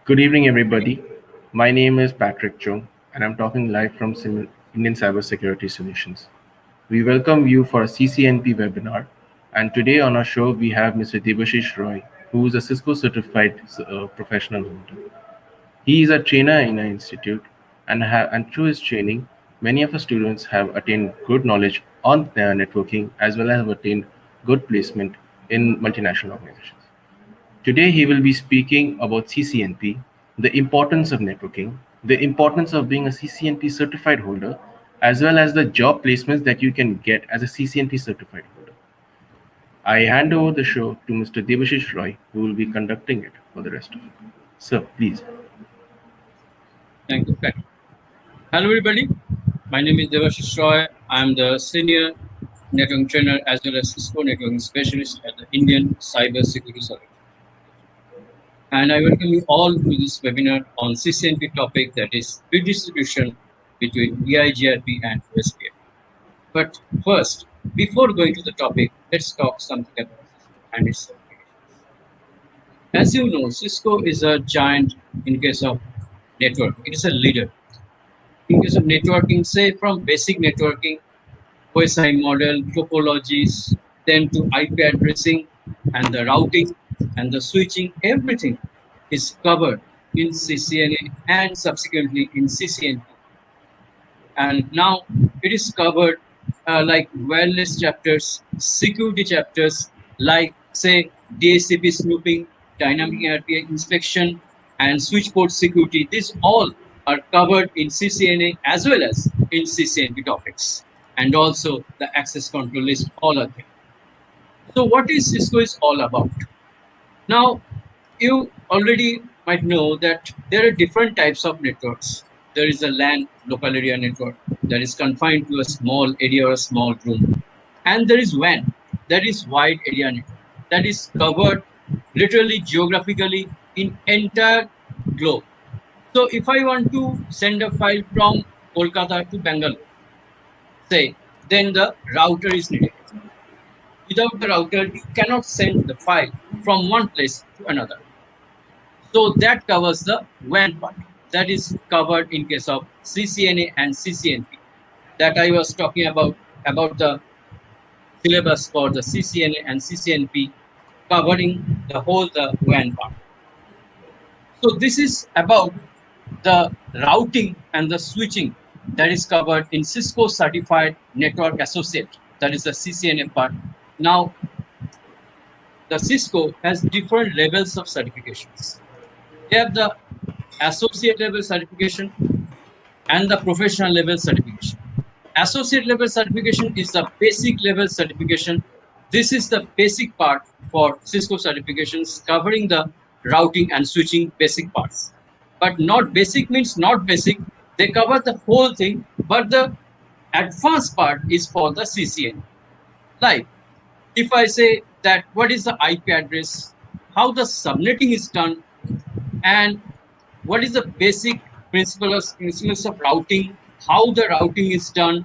Good evening, everybody. My name is Patrick Chung, and I'm talking live from Indian Cybersecurity Solutions. We welcome you for a CCNP webinar, and today on our show we have Mr. Debashish Roy, who is a Cisco certified professional holder. He is a trainer in our institute, and through his training, many of our students have attained good knowledge on networking as well as have attained good placement in multinational organizations. Today, he will be speaking about CCNP, the importance of networking, the importance of being a CCNP certified holder, as well as the job placements that you can get as a CCNP certified holder. I hand over the show to Mr. Debashish Roy, who will be conducting it for the rest of it. Sir, please. Thank you, Pat. Hello, everybody. My name is Debashish Roy. I'm the senior networking trainer as well as Cisco networking specialist at the Indian Cyber Security Solutions. And I welcome you all to this webinar on CCNP topic, that is redistribution between EIGRP and OSPF. But first, before going to the topic, let's talk something about Cisco and its certifications. As you know, Cisco is a giant in case of network. It is a leader. In case of networking, say from basic networking, OSI model, topologies, then to IP addressing and the routing and the switching, everything is covered in CCNA and subsequently in CCNP. And now it is covered like wireless chapters, security chapters, like say DHCP snooping, dynamic RPA inspection, and switch port security. These all are covered in CCNA as well as in CCNP topics. And also the access control list, all are there. So what is Cisco is all about? Now, you already might know that there are different types of networks. There is a LAN, local area network, that is confined to a small area or a small room. And there is WAN, that is wide area network, that is covered literally geographically in entire globe. So if I want to send a file from Kolkata to Bangalore, say, then the router is needed. Without the router, you cannot send the file from one place to another. So that covers the WAN part. That is covered in case of CCNA and CCNP. That I was talking about the syllabus for the CCNA and CCNP covering the WAN part. So this is about the routing and the switching that is covered in Cisco Certified Network Associate, that is the CCNA part. Now, the Cisco has different levels of certifications. They have the associate level certification and the professional level certification. Associate level certification is the basic level certification. This is the basic part for Cisco certifications covering the routing and switching basic parts. But not basic means not basic. They cover the whole thing, but the advanced part is for the CCN. Like, if I say that what is the IP address, how the subnetting is done, and what is the basic principles of routing, how the routing is done,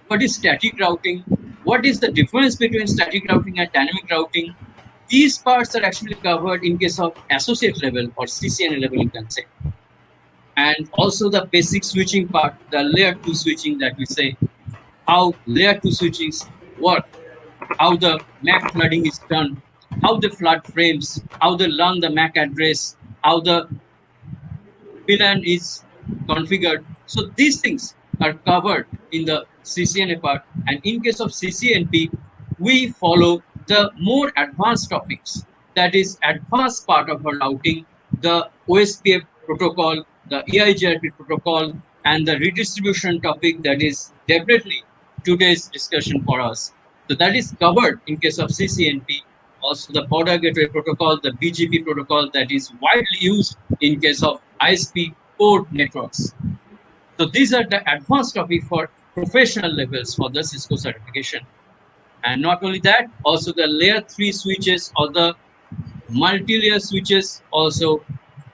what is static routing, what is the difference between static routing and dynamic routing. These parts are actually covered in case of associate level or CCNA level, you can say. And also the basic switching part, the layer 2 switching that we say, how layer 2 switchings work, how the MAC flooding is done, how the flood frames, how they learn the MAC address, how the VLAN is configured. So these things are covered in the CCNA part. And in case of CCNP, we follow the more advanced topics. That is advanced part of our routing, the OSPF protocol, the EIGRP protocol, and the redistribution topic that is definitely today's discussion for us. So that is covered in case of CCNP. Also the border gateway protocol, the BGP protocol that is widely used in case of ISP port networks. So these are the advanced topic for professional levels for the Cisco certification. And not only that, also the layer 3 switches or the multi-layer switches also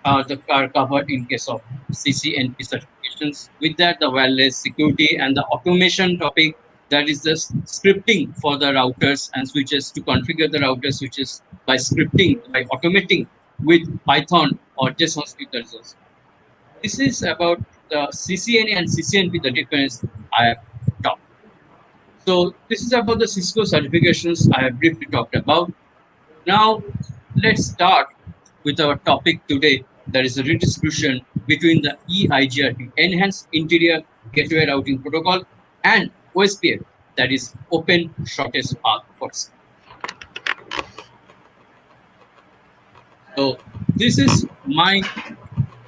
are covered in case of CCNP certifications. With that, the wireless security and the automation topic, that is the scripting for the routers and switches to configure the router switches by scripting, by automating with Python or JSON script results. This is about the CCNA and CCNP, the difference I have talked. So this is about the Cisco certifications I have briefly talked about. Now let's start with our topic today, that is the redistribution between the EIGRP, Enhanced Interior Gateway Routing Protocol, and OSPF, that is Open Shortest Path First. So this is my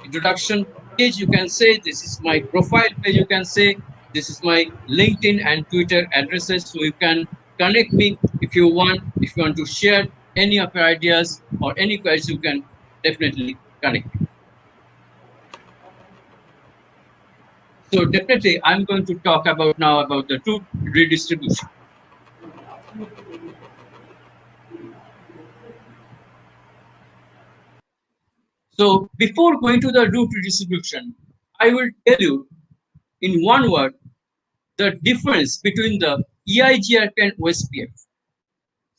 introduction page, you can say. This is my profile page, you can say. This is my LinkedIn and Twitter addresses, so you can connect me if you want. If you want to share any of your ideas or any questions, you can definitely connect me. So definitely, I'm going to talk about now about the route redistribution. So before going to the route redistribution, I will tell you in one word the difference between the EIGRP and OSPF.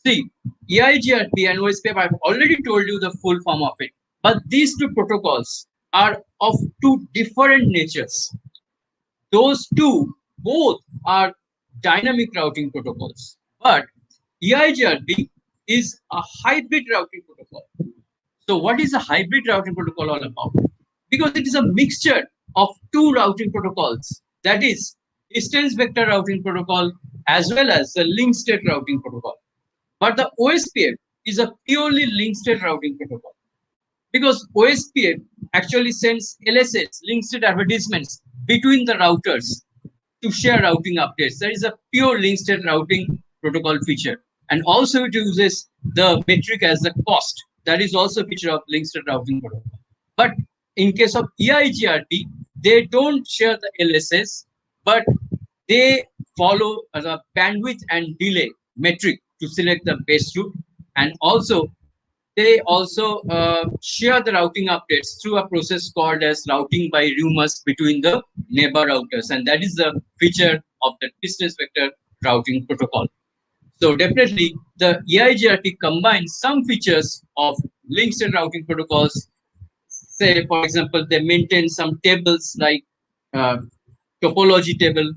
See, EIGRP and OSPF, I've already told you the full form of it, but these two protocols are of two different natures. Those two both are dynamic routing protocols, but EIGRP is a hybrid routing protocol. So what is a hybrid routing protocol all about? Because it is a mixture of two routing protocols, that is distance vector routing protocol as well as the link state routing protocol. But the OSPF is a purely link state routing protocol, because OSPF actually sends LSS, link state advertisements, between the routers to share routing updates. That is a pure link state routing protocol feature. And also it uses the metric as the cost. That is also a feature of link state routing protocol. But in case of EIGRP, they don't share the LSS, but they follow the bandwidth and delay metric to select the best route. And also, they also share the routing updates through a process called as routing by rumors between the neighbor routers. And that is the feature of the distance vector routing protocol. So definitely the EIGRP combines some features of link state routing protocols. Say, for example, they maintain some tables like topology table,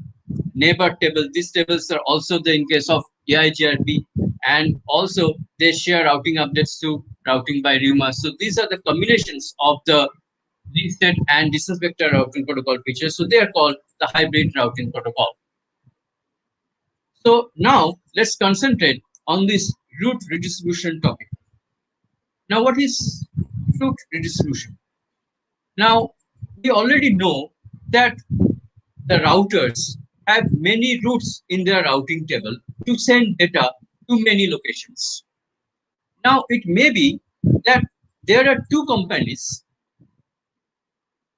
neighbor table. These tables are also there in case of EIGRP, and also they share routing updates to routing by rumors. So these are the combinations of the link state and distance vector routing protocol features. So they are called the hybrid routing protocol. So now let's concentrate on this route redistribution topic. Now, what is route redistribution? Now, we already know that the routers have many routes in their routing table to send data to many locations. Now, it may be that there are two companies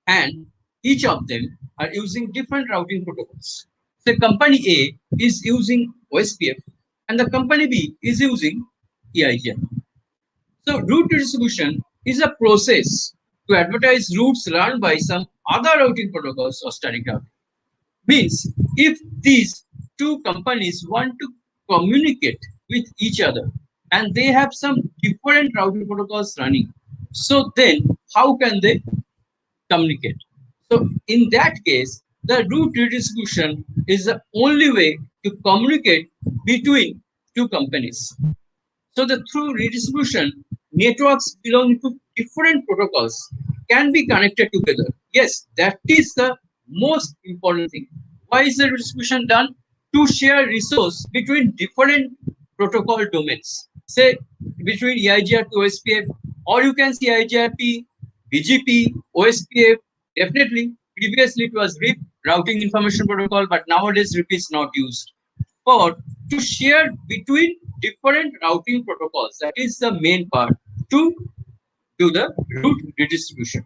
and each of them are using different routing protocols. So company A is using OSPF and the company B is using EIGRP. So route redistribution is a process to advertise routes run by some other routing protocols or static routing. Means if these two companies want to communicate with each other and they have some different routing protocols running, so then how can they communicate? So in that case, the route redistribution is the only way to communicate between two companies. So the through redistribution, networks belonging to different protocols can be connected together. Yes, that is the most important thing. Why is the redistribution done? To share resource between different protocol domains. Say between EIGRP, OSPF, or you can see EIGRP, BGP, OSPF. Definitely, previously it was RIP, Routing Information Protocol, but nowadays RIP is not used. Or to share between different routing protocols. That is the main part to do the route redistribution.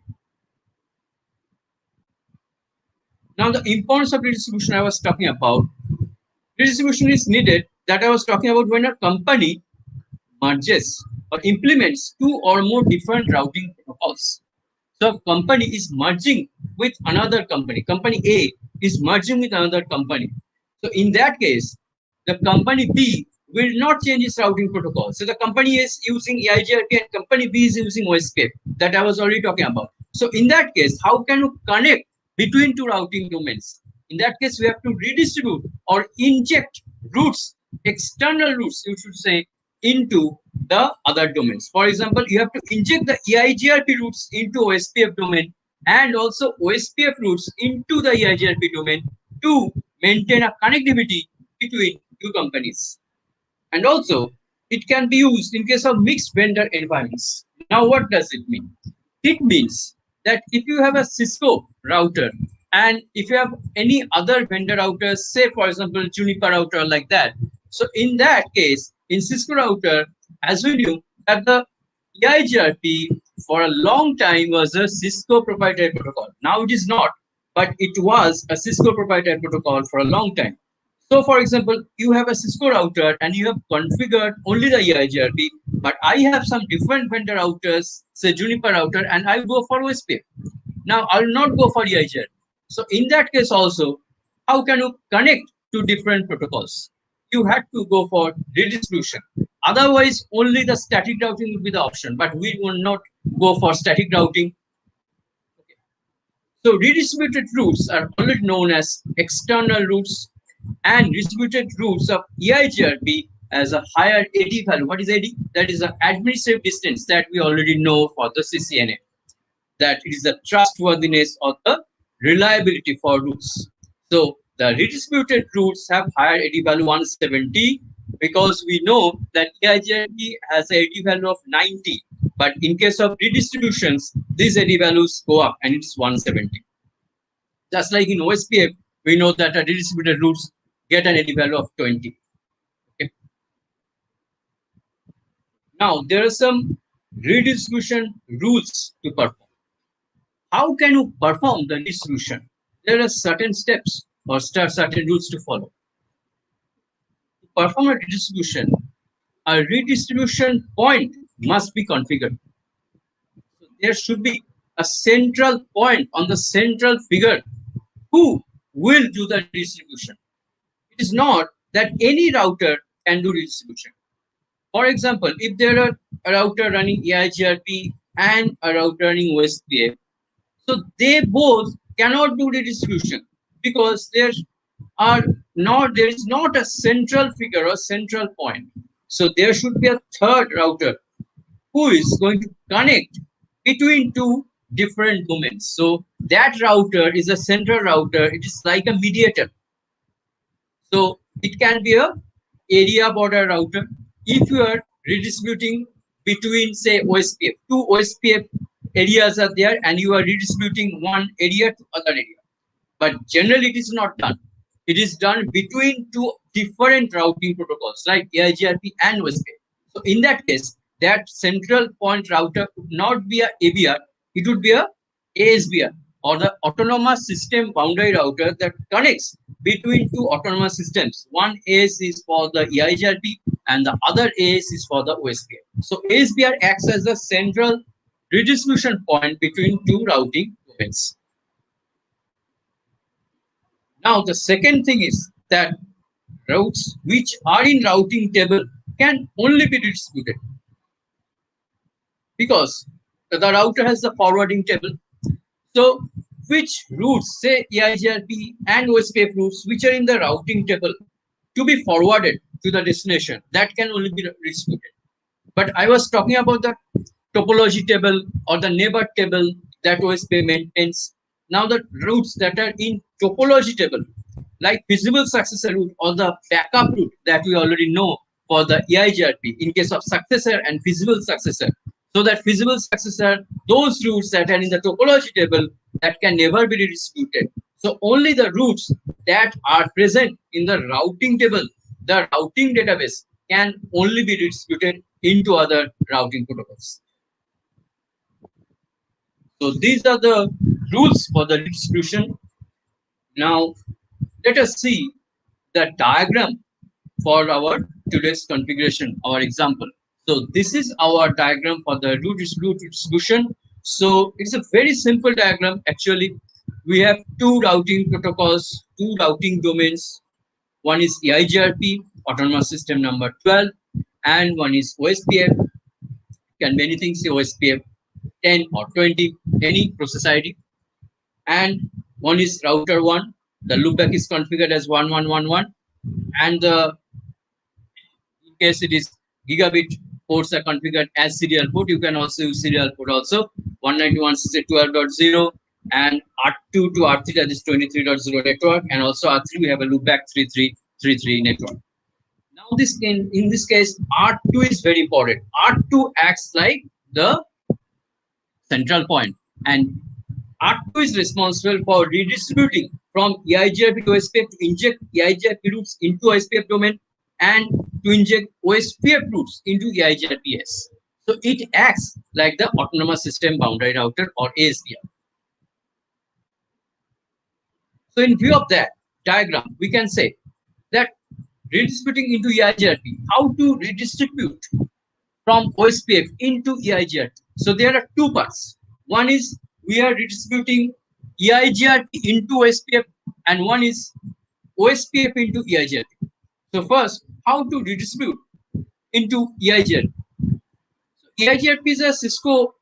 Now, the importance of redistribution I was talking about. Redistribution is needed that I was talking about when a company merges or implements two or more different routing protocols. So, a company is merging with another company. Company A is merging with another company. So, in that case, the company B will not change its routing protocol. So the company is using EIGRP and company B is using OSPF that I was already talking about. So in that case, how can you connect between two routing domains? In that case, we have to redistribute or inject routes, external routes, you should say, into the other domains. For example, you have to inject the EIGRP routes into OSPF domain and also OSPF routes into the EIGRP domain to maintain a connectivity between two companies. And also, it can be used in case of mixed vendor environments. Now, what does it mean? It means that if you have a Cisco router and if you have any other vendor routers, say for example Juniper router like that, so in that case, in Cisco router, as we knew that the EIGRP for a long time was a Cisco proprietary protocol. Now it is not, but it was a Cisco proprietary protocol for a long time. So, for example, you have a Cisco router and you have configured only the EIGRP, but I have some different vendor routers, say Juniper router, and I go for OSPF. Now, I will not go for EIGRP. So, in that case also, how can you connect to different protocols? You had to go for redistribution. Otherwise, only the static routing will be the option, but we will not go for static routing. So redistributed routes are already known as external routes and distributed routes of EIGRP as a higher AD value. What is AD? That is the administrative distance that we already know for the CCNA. That it is the trustworthiness or the reliability for routes. So the redistributed routes have higher AD value 170 because we know that EIGRP has a AD value of 90. But in case of redistributions, these AD values go up and it's 170. Just like in OSPF, we know that a redistributed routes get an AD value of 20. Okay. Now, there are some redistribution rules to perform. How can you perform the redistribution? There are certain steps or certain rules to follow. To perform a redistribution point must be configured. So there should be a central point on the central figure who will do the redistribution. It is not that any router can do redistribution. For example, if there are a router running EIGRP and a router running OSPF, so they both cannot do redistribution because there is not a central figure or central point. So there should be a third router who is going to connect between two different domains. So that router is a central router. It is like a mediator. So it can be a area border router. If you are redistributing between, say, OSPF, two OSPF areas are there and you are redistributing one area to other area. But generally it is not done. It is done between two different routing protocols, like EIGRP and OSPF. So in that case, that central point router would not be a ABR, it would be a ASBR, or the autonomous system boundary router that connects between two autonomous systems. One AS is for the EIGRP and the other AS is for the OSPF. So ASBR acts as a central redistribution point between two routing domains. Now the second thing is that routes which are in routing table can only be redistributed because the router has the forwarding table. So which routes, say EIGRP and OSPF routes, which are in the routing table to be forwarded to the destination, that can only be redistributed. But I was talking about the topology table or the neighbor table that OSPF maintains. Now the routes that are in topology table, like feasible successor route or the backup route that we already know for the EIGRP in case of successor and feasible successor. So that feasible successor, those routes that are in the topology table that can never be redistributed. So only the routes that are present in the routing table, the routing database, can only be redistributed into other routing protocols. So these are the rules for the redistribution. Now let us see the diagram for our today's configuration, our example. So this is our diagram for the route distribution. So it's a very simple diagram. Actually, we have two routing protocols, two routing domains. One is EIGRP autonomous system number 12, and one is OSPF. Can be anything, say OSPF 10 or 20, any process ID. And one is router 1. The loopback is configured as 1111, and the in case it is gigabit ports are configured as serial port. You can also use serial port also 192.168.12.0 and R2 to R3, that is 23.0 network, and also R3 we have a loopback 3333 network. Now this in this case R2 is very important. R2 acts like the central point, and R2 is responsible for redistributing from EIGRP to OSPF to inject EIGRP routes into OSPF domain and to inject OSPF routes into EIGRPS. So it acts like the autonomous system boundary router or ASBR. So in view of that diagram, we can say that redistributing into EIGRP, how to redistribute from OSPF into EIGRP. So there are two parts. One is we are redistributing EIGRP into OSPF, and one is OSPF into EIGRP. So first, how to redistribute into EIGRP. So EIGRP is a Cisco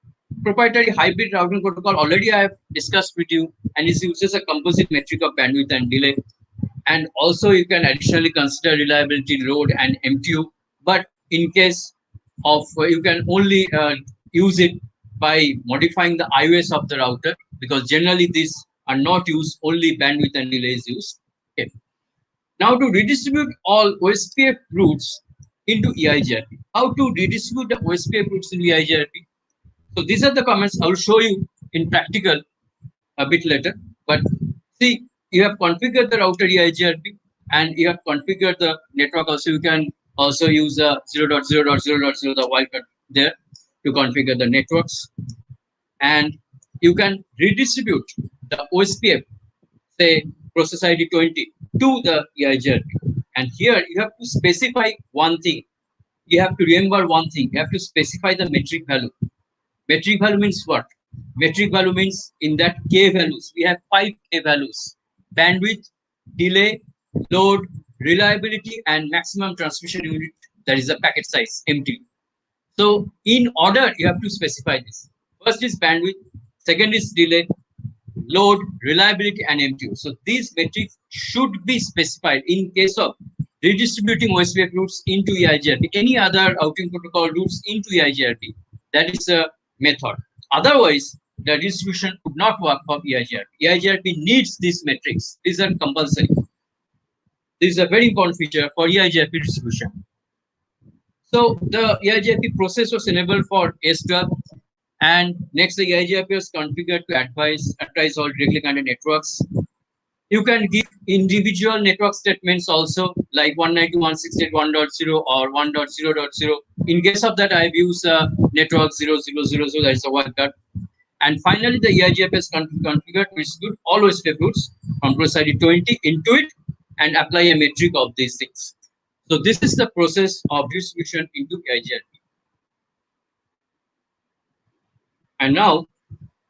proprietary hybrid routing protocol. Already I have discussed with you, and it uses a composite metric of bandwidth and delay. And also you can additionally consider reliability, load, and MTU. But in case of you can only use it by modifying the iOS of the router, because generally these are not used, only bandwidth and delay is used. Okay. Now to redistribute all OSPF routes into EIGRP. How to redistribute the OSPF routes into EIGRP? So these are the comments I will show you in practical a bit later. But see, you have configured the router EIGRP and you have configured the network also. You can also use a 0.0.0.0, the wildcard there, to configure the networks, and you can redistribute the OSPF, say process ID 20, to the EIGRP. And here you have to specify one thing. You have to remember one thing. You have to specify the metric value. Metric value means what? Metric value means in that K values, we have 5 K values: bandwidth, delay, load, reliability, and maximum transmission unit, that is the packet size, MT. So in order, you have to specify this. First is bandwidth, second is delay, load, reliability, and MTU. So these metrics should be specified in case of redistributing OSPF routes into EIGRP, any other routing protocol routes into EIGRP. That is a method. Otherwise, the distribution would not work for EIGRP. EIGRP needs these metrics. These are compulsory. This is a very important feature for EIGRP distribution. So the EIGRP process was enabled for S12, and next the EIGRP was configured to advise all directly connected networks. You can give individual network statements also, like 192.168.1.0 or 1.0.0. In case of that, I've used network 0000, that is a wildcard. And finally, the EIGRP is configured to distribute all OSPF routes from process ID 20 into it and apply a metric of these things. So this is the process of distribution into EIGRP. And now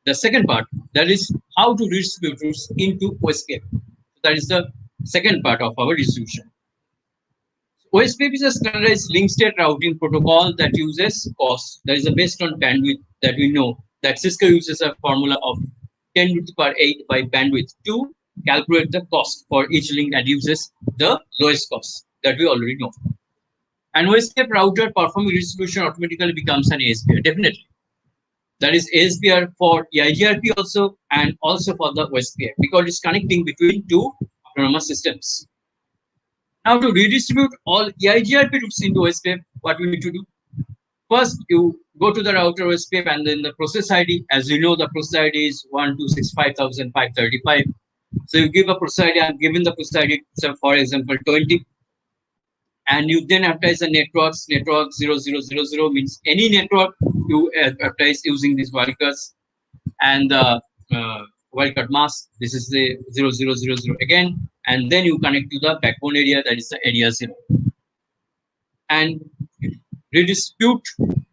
the second part, that is how to redistribute routes into OSPF. So that is the second part of our distribution. OSPF is a standardized link state routing protocol that uses cost, that is based on bandwidth, that we know that Cisco uses a formula of 10^8 by bandwidth to calculate the cost for each link and uses the lowest cost that we already know. An OSPF router performing redistribution automatically becomes an ASBR, definitely. That is ASBR for EIGRP also, and also for the OSPF, because it's connecting between two autonomous systems. Now to redistribute all EIGRP routes into OSPF, what we need to do? First, you go to the router OSPF and then the process ID. As you know, the process ID is 1265535. So you give a process ID. I'm giving the process ID, so for example, 20. And you then advertise the networks. Network 0000 means any network you advertise using these wildcards, and the wildcard mask. This is the 0000 again, and then you connect to the backbone area, that is the area 0, and redistribute.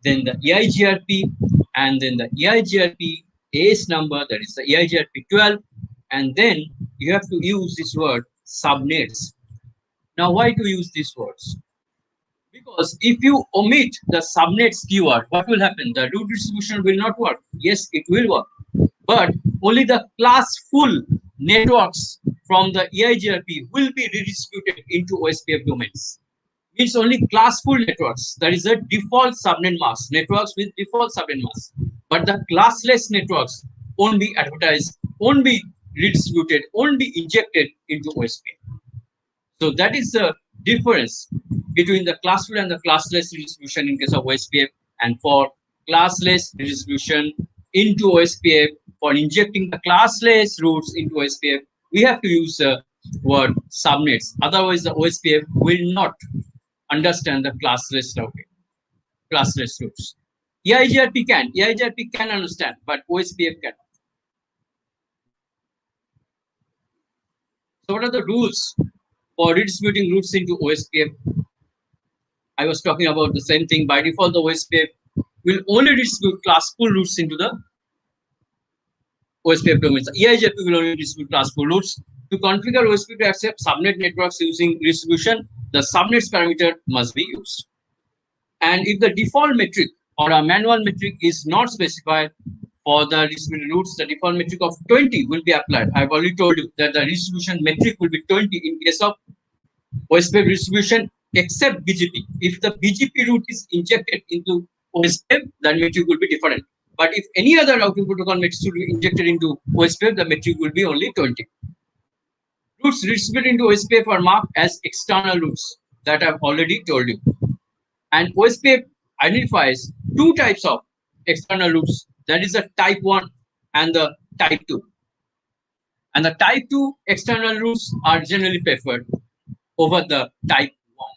Then the EIGRP, and then the EIGRP AS number, that is the EIGRP 12, and then you have to use this word subnets. Now, why to use these words? Because if you omit the subnets keyword, what will happen? The route distribution will not work. Yes, it will work, but only the classful networks from the EIGRP will be redistributed into OSPF domains. Means only classful networks, that is a default subnet mask, networks with default subnet mask. But the classless networks won't be advertised, won't be redistributed, won't be injected into OSPF. So that is the difference between the classful and the classless redistribution in case of OSPF, and for classless redistribution into OSPF, for injecting the classless routes into OSPF, we have to use the word subnets. Otherwise, the OSPF will not understand the classless routing, classless routes. EIGRP can understand, but OSPF cannot. So what are the rules for redistributing routes into OSPF? I was talking about the same thing. By default, the OSPF will only redistribute classful routes into the OSPF domains. EIGRP will only distribute classful routes. To configure OSPF to accept subnet networks using redistribution, the subnets parameter must be used. And if the default metric or a manual metric is not specified for the redistributed routes, the default metric of 20 will be applied. I've already told you that the redistribution metric will be 20 in case of OSPF distribution except BGP. If the BGP route is injected into OSPF, then metric will be different. But if any other routing protocol metric should be injected into OSPF, the metric will be only 20. Routes redistributed into OSPF are marked as external routes that I've already told you. And OSPF identifies two types of external routes, that is the type 1 and the type 2. And the type 2 external routes are generally preferred over the type 1.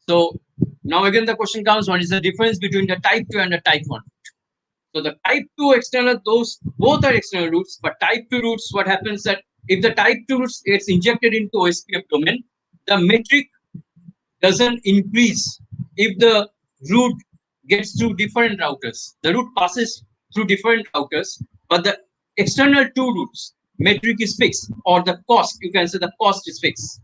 So now again the question comes, what is the difference between the type 2 and the type 1? So the type 2 external, those both are external routes, but type 2 routes, what happens that if the type 2 routes gets injected into OSPF domain, the metric doesn't increase if the route gets through different routers. The route passes through different routers, but the external 2 routes metric is fixed, or the cost, you can say the cost is fixed.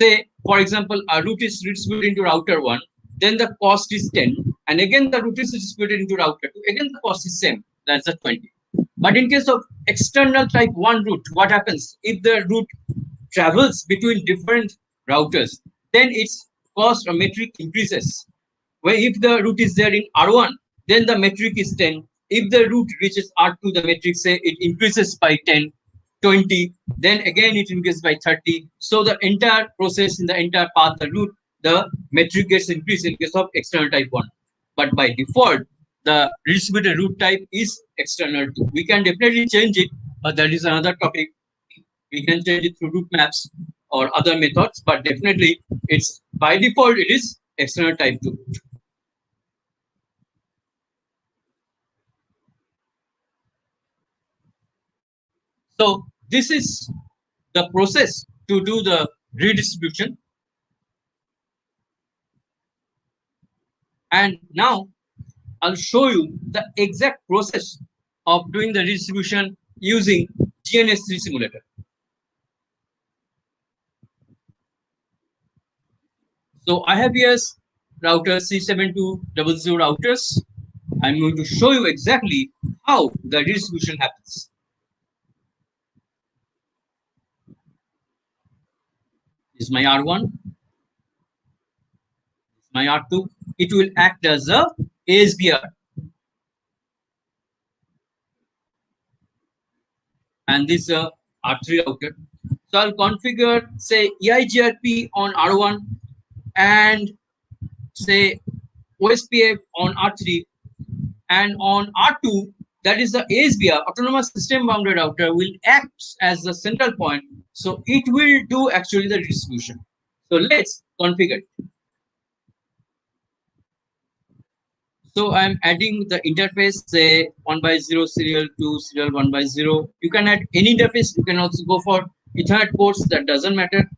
Say, for example, a route is redistributed into router 1, then the cost is 10, and again the route is distributed into router 2, again the cost is same, that's the 20. But in case of external type 1 route, what happens? If the route travels between different routers, then its cost or metric increases. Where if the route is there in R1, then the metric is 10. If the route reaches R2, the metric, say, it increases by 10, 20, then again it increases by 30. So the entire process in the entire path, the route, the metric gets increased in case of external type 1. But by default, the redistributed route type is external 2. We can definitely change it, but that is another topic. We can change it through route maps or other methods, but definitely it's by default it is external type 2. So this is the process to do the redistribution. And now I'll show you the exact process of doing the redistribution using GNS3 simulator. So I have here router C7200 routers. I'm going to show you exactly how the redistribution happens. This is my R1, my R2. It will act as a ASBR. And this is a R3 router. So I'll configure, say, EIGRP on R1 and say OSPF on R3, and on R2, that is the ASBR, Autonomous System Bounded Router, will act as the central point. So it will do actually the redistribution. So let's configure it. So I'm adding the interface, say 1x0 serial to serial 1x0. You can add any interface. You can also go for Ethernet ports, that doesn't matter.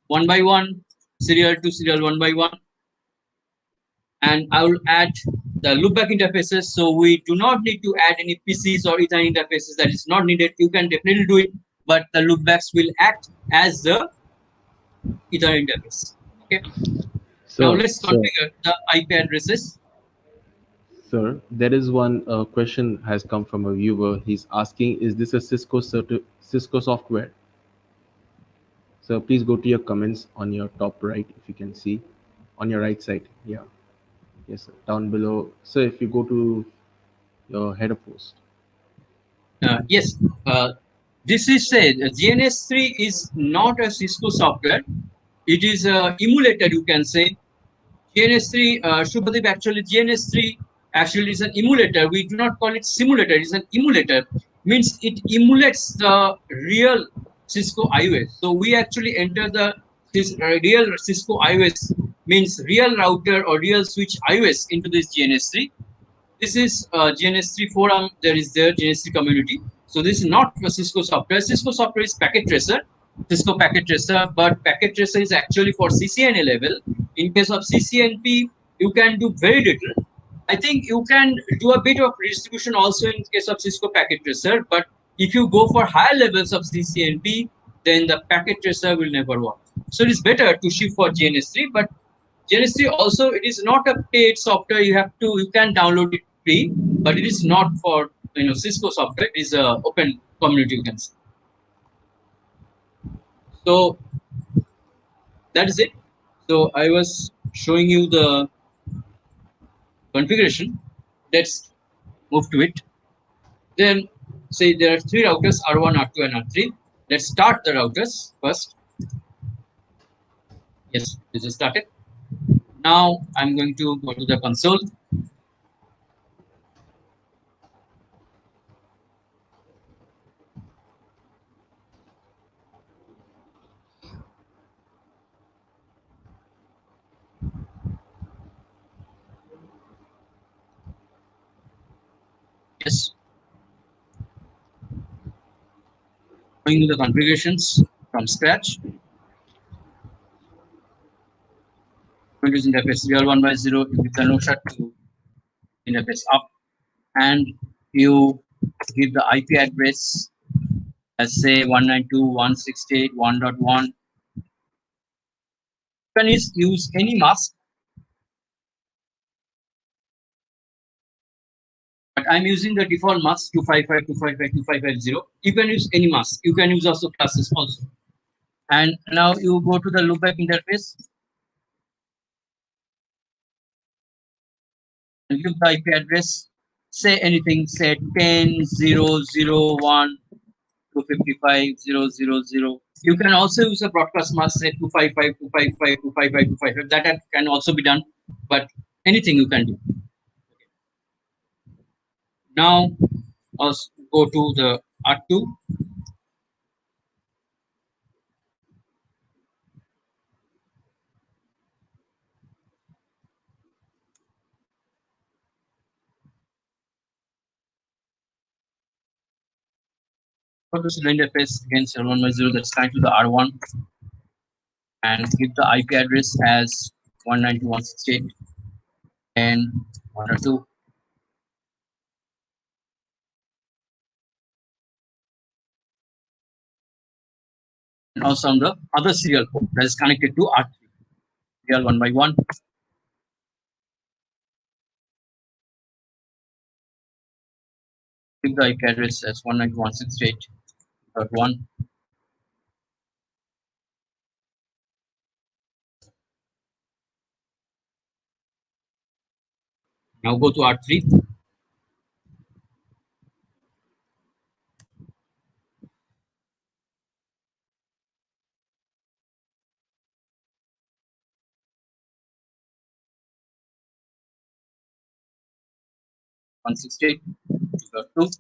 One by one, serial to serial 1x1. and I will add the loopback interfaces. So we do not need to add any PCs or Ethernet interfaces. That is not needed. You can definitely do it, but the loopbacks will act as the Ethernet interface. Okay. Now So, let's configure the IP addresses. sir, there is one question has come from a viewer. He's asking, is this a Cisco software? So please go to your comments on your top right, if you can see, on your right side. Yeah, yes, sir. Down below. So if you go to your header post. Yes, this is said GNS3 is not a Cisco software. It is a emulator, you can say. GNS3, Shubhadeep, actually GNS3 actually is an emulator. We do not call it simulator. It's an emulator. Means it emulates the real Cisco iOS. So we actually enter the real Cisco iOS, means real router or real switch iOS into this GNS3. This is GNS3 forum. There is their GNS3 community. So this is not for Cisco software. Cisco software is packet tracer, Cisco packet tracer, but packet tracer is actually for CCNA level. In case of CCNP, you can do very little. I think you can do a bit of redistribution also in case of Cisco packet tracer, but if you go for higher levels of CCNP, then the packet tracer will never work. So it is better to shift for GNS3, but GNS3 also, it is not a paid software. You can download it free, but it is not for Cisco software. It is a open community, you can say. So that is it. So I was showing you the configuration. Let's move to it. Then say there are three routers, R1, R2, and R3. Let's start the routers first. Yes, this is started. Now I'm going to go to the console. Yes, going to the configurations from scratch. Windows interface real 1 by 0, you give the no shut to interface up, and you give the IP address as say 192.168.1.1. You can use any mask, but I'm using the default mask 255.255.255.0. You can use any mask. You can use also classes also. And now you go to the loopback interface and give the IP address. Say anything, say 10.0.0.1 255.0.0.0. You can also use a broadcast mask, say 255.255.255.255. That can also be done, but anything you can do. Now, let's go to the R2. For the cylinder interface again 7.1.0, that's kind to the R1, and give the IP address as 192.168 and 102. And also on the other serial port that is connected to R3, serial 1 by 1. Give the IP address as 192.168.1. Now go to R3. One 68, 2.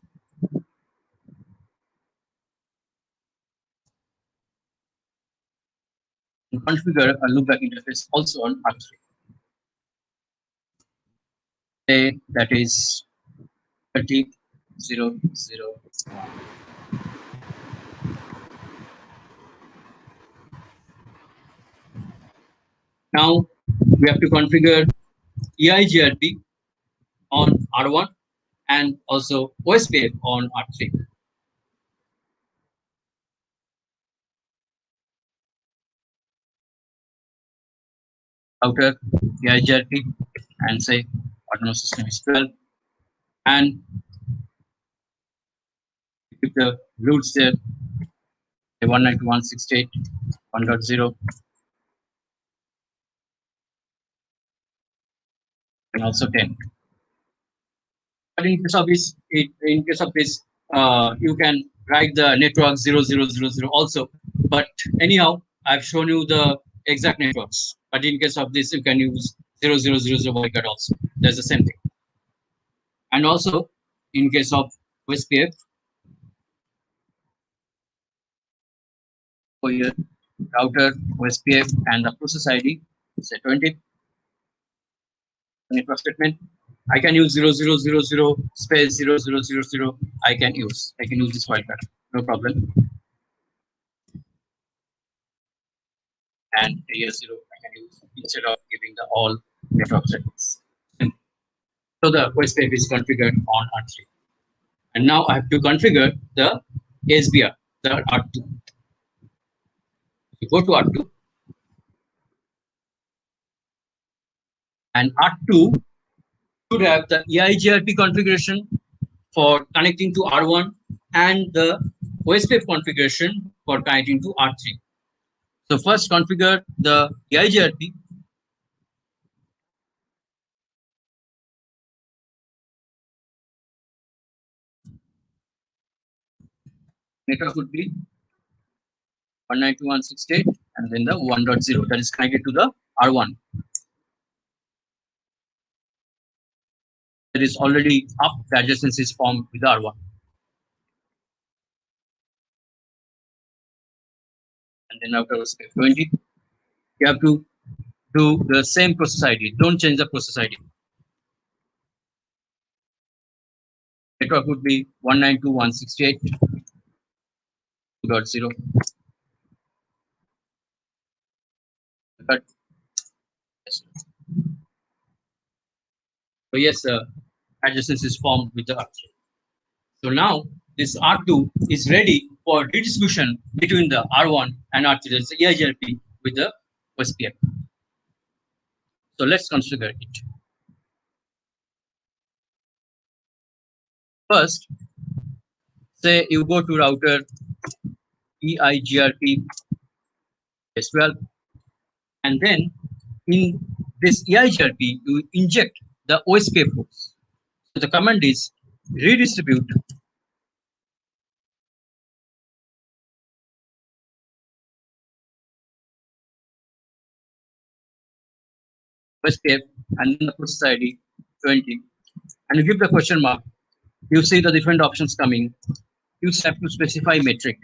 And configure a loopback interface also on R3. Say that is 30.0.0.1. Now we have to configure EIGRP on R1 and also OSPF on R3. Router EIGRP and say autonomous system is 12, and keep the routes there 192.168.1.0 and also 10. But in case of this, you can write the network 0000 also. But anyhow, I've shown you the exact networks. But in case of this, you can use 0000 wildcard also. That's the same thing. And also, in case of OSPF, for your router OSPF and the process ID, say 20. Network statement. I can use 0000 space 0000. I can use this wildcard, no problem. And here 0 I can use instead of giving the all network settings. So the OSPF is configured on R3. And now I have to configure the SBR, the R2. You go to R2, and R2 should have the EIGRP configuration for connecting to R1 and the OSPF configuration for connecting to R3. So first configure the EIGRP. Network would be 192.168 and then the 1.0 that is connected to the R1. That is already up, the adjacency is formed with the R1. And then after OSPF 20, you have to do the same process ID. Don't change the process ID. Network would be 192.168.2.0. But so yes, adjacency is formed with the R3. So now this R2 is ready for redistribution between the R1 and R3. That's the EIGRP with the OSPF. So let's configure it. First, say you go to router EIGRP as well, and then in this EIGRP you inject the OSPF routes. So the command is redistribute OSPF and then the process ID 20, and you give the question mark. You see the different options coming. You have to specify metric.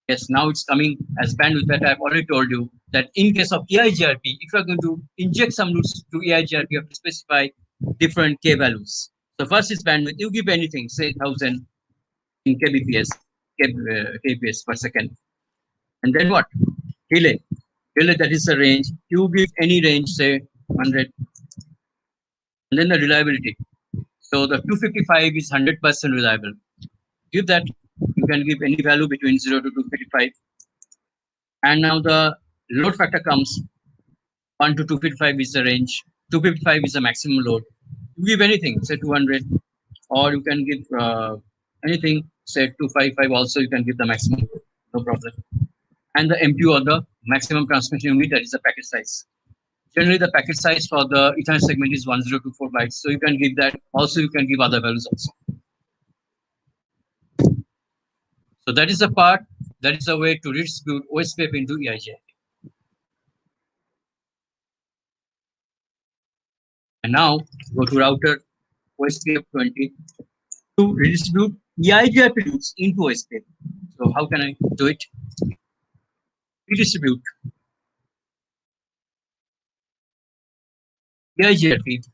Yes, now it's coming as bandwidth that I've already told you that in case of EIGRP, if you're going to inject some routes to EIGRP, you have to specify different K values. So first is bandwidth. You give anything, say 1000 in kbps, kbps per second. And then what? Delay. Delay, that is the range. You give any range, say 100. And then the reliability. So the 255 is 100% reliable. Give that. You can give any value between 0 to 255. And now the load factor comes. 1 to 255 is the range. 255 is the maximum load. You give anything, say 200, or you can give anything, say 255 also, you can give the maximum load, no problem. And the MTU, or the maximum transmission unit, that is the packet size. Generally, the packet size for the Ethernet segment is 1024 bytes. So you can give that. Also, you can give other values also. So that is the part, that is the way to redistribute OSPF into EIGRP. And now go to router OSPF 20 to redistribute EIGRP routes into OSPF. So how can I do it? Redistribute EIGRP,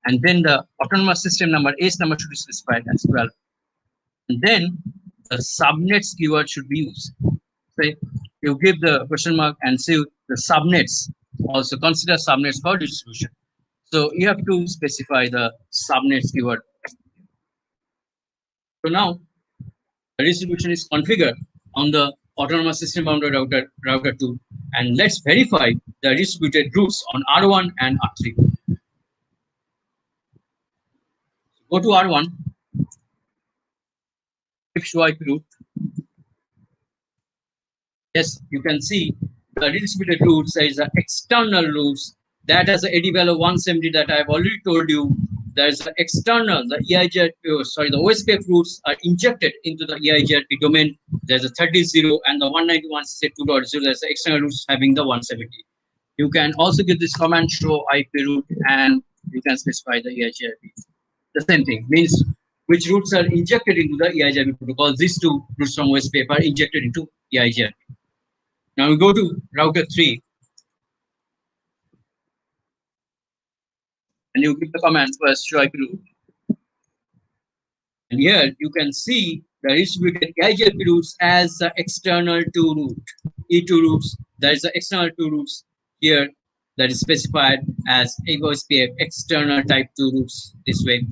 and then the autonomous system number, ACE number should be specified as well. And then the subnets keyword should be used. Say you give the question mark and say the subnets, also consider subnets for distribution. So you have to specify the subnets keyword. So now the distribution is configured on the autonomous system boundary router 2, and let's verify the distributed routes on R1 and R3. Go to R1, if show IP route. Yes, you can see the redistributed routes is the external routes that has a AD value 170 that I have already told you. There is an external, the the OSPF routes are injected into the EIGRP domain. There's a 30.0 and the 191.2.0. There's the external routes having the 170. You can also give this command show IP route and you can specify the EIGRP. The same thing means which routes are injected into the EIGRP protocol. These two routes from OSPF are injected into EIGRP. Now we go to router 3 and you give the command first show IP route. And here you can see the distributed EIGRP routes as the external to route. E2 routes, there is the external to routes here that is specified as OSPF external type 2 routes this way.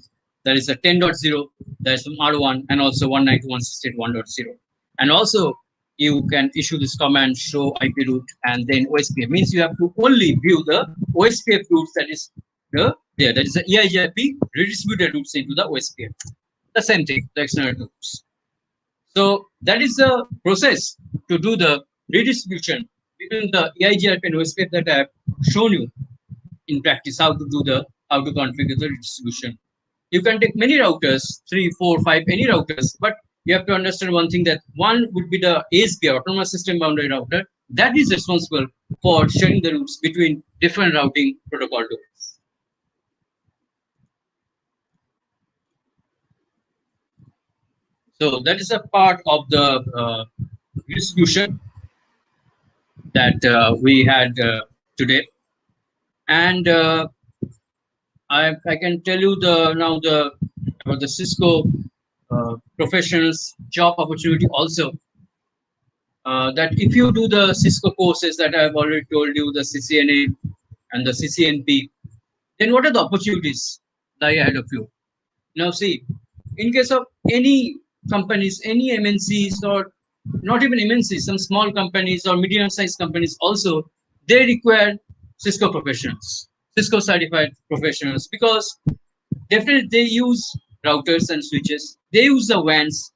There is a 10.0, there is some R1 and also 192.168.1.0. And also you can issue this command show IP route and then OSPF means you have to only view the OSPF routes that is there. That is the EIGRP redistributed routes into the OSPF. The same thing, the external routes. So that is the process to do the redistribution between the EIGRP and OSPF that I have shown you in practice how to configure the redistribution. You can take many routers, 3, 4, 5, any routers, but you have to understand one thing that one would be the ASPR, Autonomous System Boundary Router, that is responsible for sharing the routes between different routing protocol domains. So that is a part of the distribution that we had today, and I can tell you about the Cisco professionals job opportunity also. That if you do the Cisco courses that I have already told you, the CCNA and the CCNP, then what are the opportunities lie ahead of you? Now see, in case of any companies, any MNCs or not even MNCs, some small companies or medium-sized companies also, they require Cisco professionals, Cisco certified professionals, because definitely they use routers and switches, they use the WANs.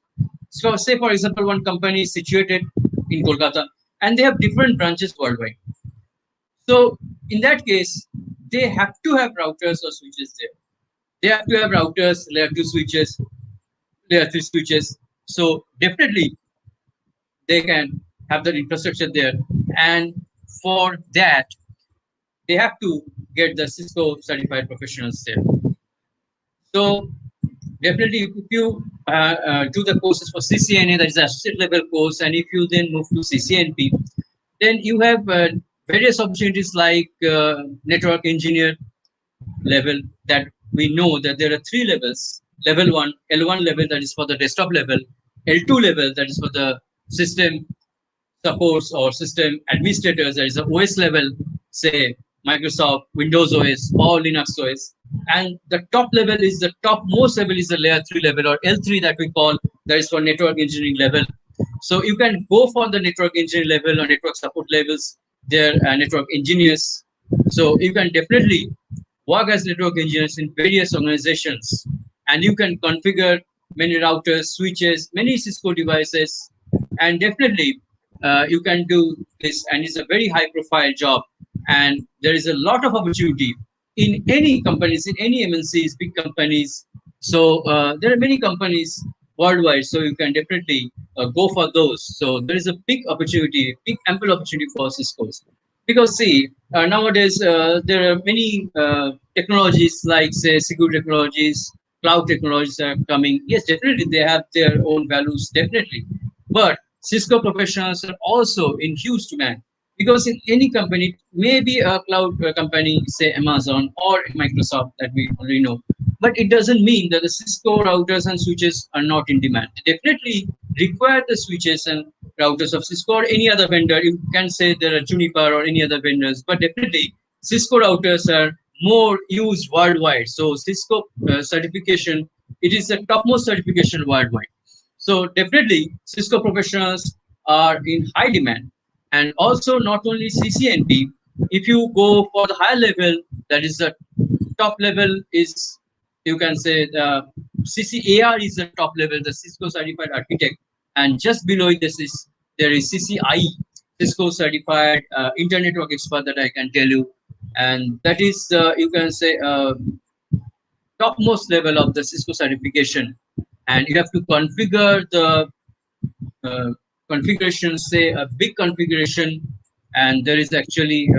So say for example, one company is situated in Kolkata and they have different branches worldwide. So in that case, they have to have routers or switches there. They have to have routers, layer 2 switches, layer 3 switches. So definitely they can have the infrastructure there. And for that, they have to get the Cisco certified professionals there. So definitely if you do the courses for CCNA, that is a state level course, and if you then move to CCNP, then you have various opportunities like network engineer level, that we know that there are 3 levels. Level 1, L1 level, that is for the desktop level. L2 level, that is for the system supports or system administrators, that is the OS level, say Microsoft, Windows OS, or Linux OS. And the top level is the topmost level is the layer 3 level, or L3 that we call, that is for network engineering level. So you can go for the network engineering level or network support levels. They're network engineers. So you can definitely work as network engineers in various organizations, and you can configure many routers, switches, many Cisco devices, and definitely you can do this, and it's a very high profile job, and there is a lot of opportunity in any companies, in any MNCs, big companies. So there are many companies worldwide, so you can definitely go for those. So there is a big opportunity, big ample opportunity for Cisco's. Because see, nowadays there are many technologies like say security technologies, cloud technologies are coming. Yes, definitely they have their own values, definitely. But Cisco professionals are also in huge demand, because in any company, maybe a cloud company, say Amazon or Microsoft that we already know, but it doesn't mean that the Cisco routers and switches are not in demand. They definitely require the switches and routers of Cisco or any other vendor. You can say there are Juniper or any other vendors, but definitely Cisco routers are more used worldwide. So Cisco certification, it is the topmost certification worldwide. So definitely Cisco professionals are in high demand. And also not only CCNP, if you go for the higher level, that is the top level is, you can say the CCAR is the top level, the Cisco Certified Architect, and just below this is there is CCIE, Cisco Certified Internet Network Expert, that I can tell you, and that is you can say topmost level of the Cisco certification, and you have to configure the uh, configuration, say a big configuration, and there is actually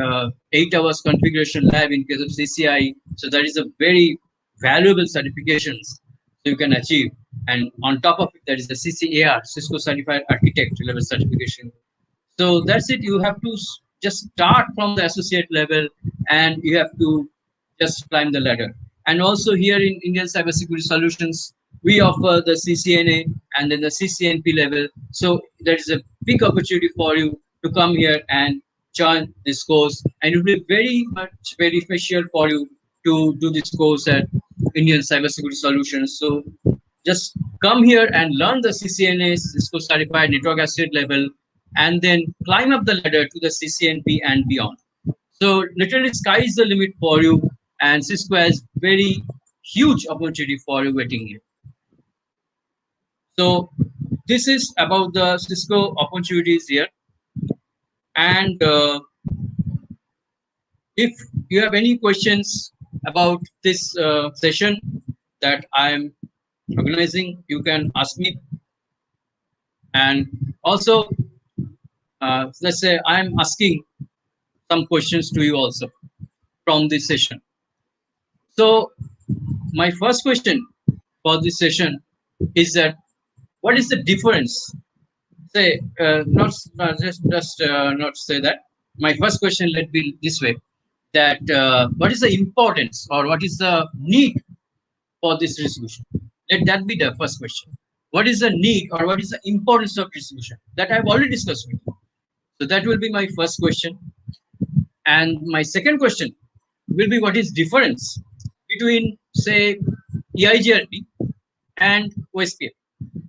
8 hours configuration lab in case of CCI. So that is a very valuable certifications so you can achieve. And on top of it, there is the CCAR, Cisco Certified Architect level certification. So that's it. You have to just start from the associate level, and you have to just climb the ladder. And also here in Indian Cybersecurity Solutions, we offer the CCNA and then the CCNP level. So there is a big opportunity for you to come here and join this course, and it will be very much beneficial for you to do this course at Indian Cybersecurity Solutions. So just come here and learn the CCNA, Cisco Certified Network Associate level, and then climb up the ladder to the CCNP and beyond. So literally sky is the limit for you, and Cisco has very huge opportunity for you waiting here. So this is about the Cisco opportunities here. And if you have any questions about this session that I am organizing, you can ask me. And also, let's say I am asking some questions to you also from this session. So my first question for this session is that what is the difference? Say not say that. My first question let be this way: that what is the importance or what is the need for this resolution? Let that be the first question. What is the need or what is the importance of distribution? That I've already discussed with you. So that will be my first question. And my second question will be what is difference between, say, EIGRP and OSPF.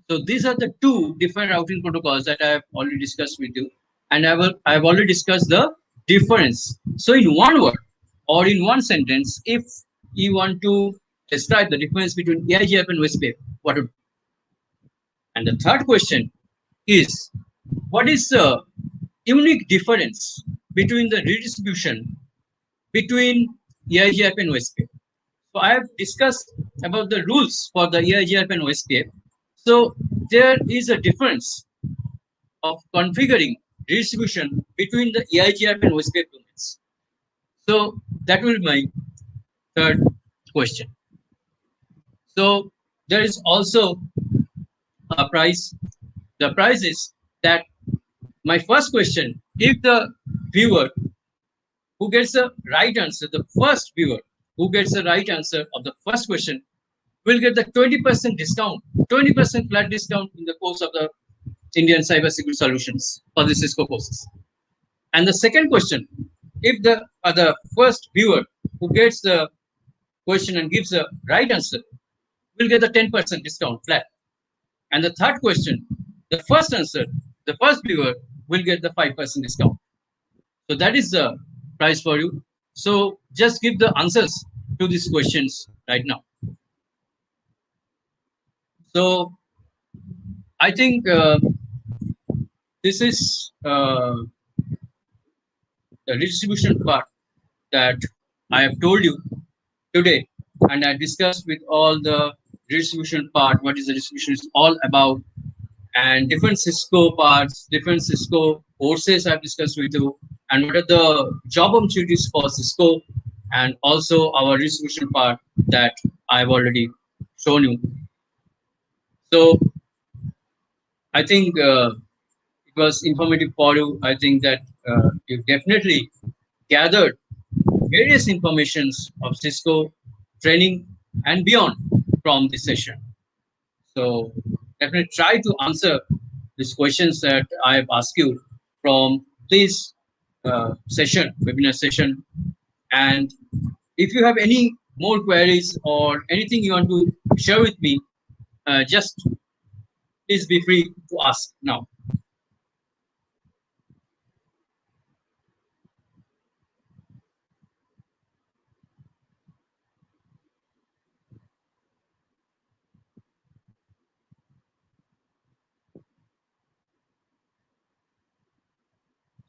So these are the two different routing protocols that I have already discussed with you, and I have already discussed the difference. So in one word or in one sentence, if you want to describe the difference between EIGRP and OSPF, what would? And the third question is, what is the unique difference between the redistribution between EIGRP and OSPF? So I have discussed about the rules for the EIGRP and OSPF. So there is a difference of configuring redistribution between the EIGRP and OSPF domains. So that will be my third question. So there is also a prize. The prize is that my first question, if the viewer who gets the right answer, the first viewer who gets the right answer of the first question will get the 20% discount, 20% flat discount in the course of the Indian Cybersecurity Solutions for the Cisco courses. And the second question, if the first viewer who gets the question and gives the right answer will get the 10% discount flat. And the third question, the first answer, the first viewer will get the 5% discount. So that is the price for you. So just give the answers to these questions right now. So I think this is the redistribution part that I have told you today, and I discussed with all the redistribution part, what is the distribution is all about, and different Cisco parts, different Cisco courses I've discussed with you, and what are the job opportunities for Cisco, and also our redistribution part that I've already shown you. So I think it was informative for you. I think that you've definitely gathered various informations of Cisco training and beyond from this session. So definitely try to answer these questions that I have asked you from this session, webinar session, and If you have any more queries or anything you want to share with me, just please be free to ask now.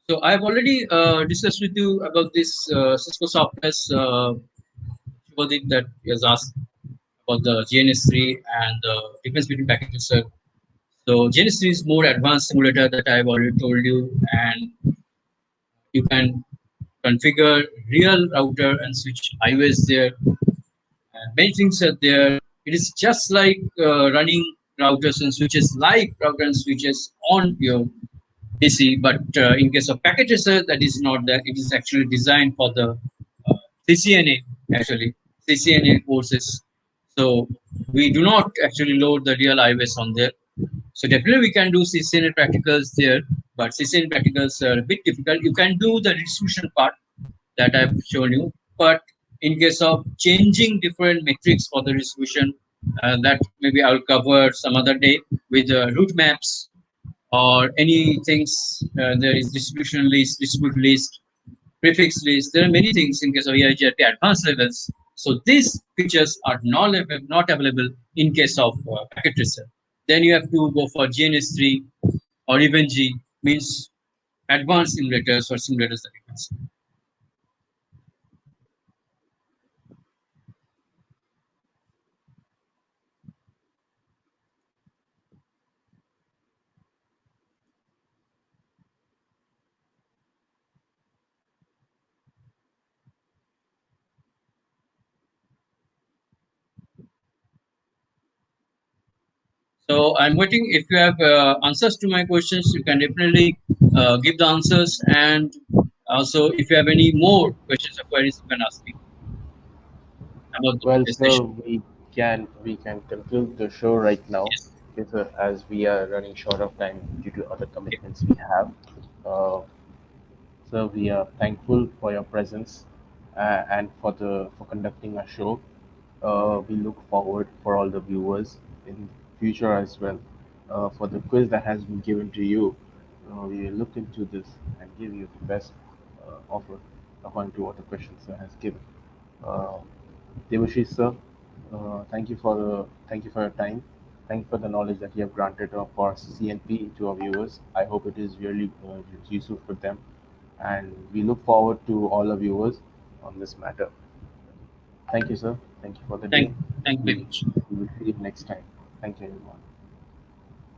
So I've already discussed with you about this Cisco software's project that he has asked about the GNS3 and the difference between packages. So GNS3 is more advanced simulator that I've already told you, and you can configure real router and switch iOS there. Many things are there. It is just like running routers and switches, like router and switches on your PC. But in case of packet tracer, that is not that. It is actually designed for the uh, CCNA, actually CCNA courses. So we do not actually load the real iOS on there. So definitely we can do CCNA practicals there, but CCNA practicals are a bit difficult. You can do the distribution part that I've shown you, but in case of changing different metrics for the distribution, that maybe I'll cover some other day with route maps or any things. There is distribution list, distribute list, prefix list. There are many things in case of EIGRP advanced levels. So these features are not available in case of packet tracer. Then you have to go for GNS3 or even G, means advanced simulators or simulators that you can see. So I'm waiting. If you have answers to my questions, you can definitely give the answers. And also, if you have any more questions or queries, you can ask me about Well, the sir, session. we can conclude the show right now, Yes. because, as we are running short of time due to other commitments we have. Uh, so we are thankful for your presence, and for conducting our show. We look forward for all the viewers in future as well. For the quiz that has been given to you, we will look into this and give you the best offer according to what the questions has given. Uh, Devashish sir, thank you for your time. Thank you for the knowledge that you have granted for CNP to our viewers. I hope it is really useful for them, and we look forward to all our viewers on this matter. Thank you, sir. Thank you for the day. Thank, thank you very We, much. we will see you next time. Thank you, everyone.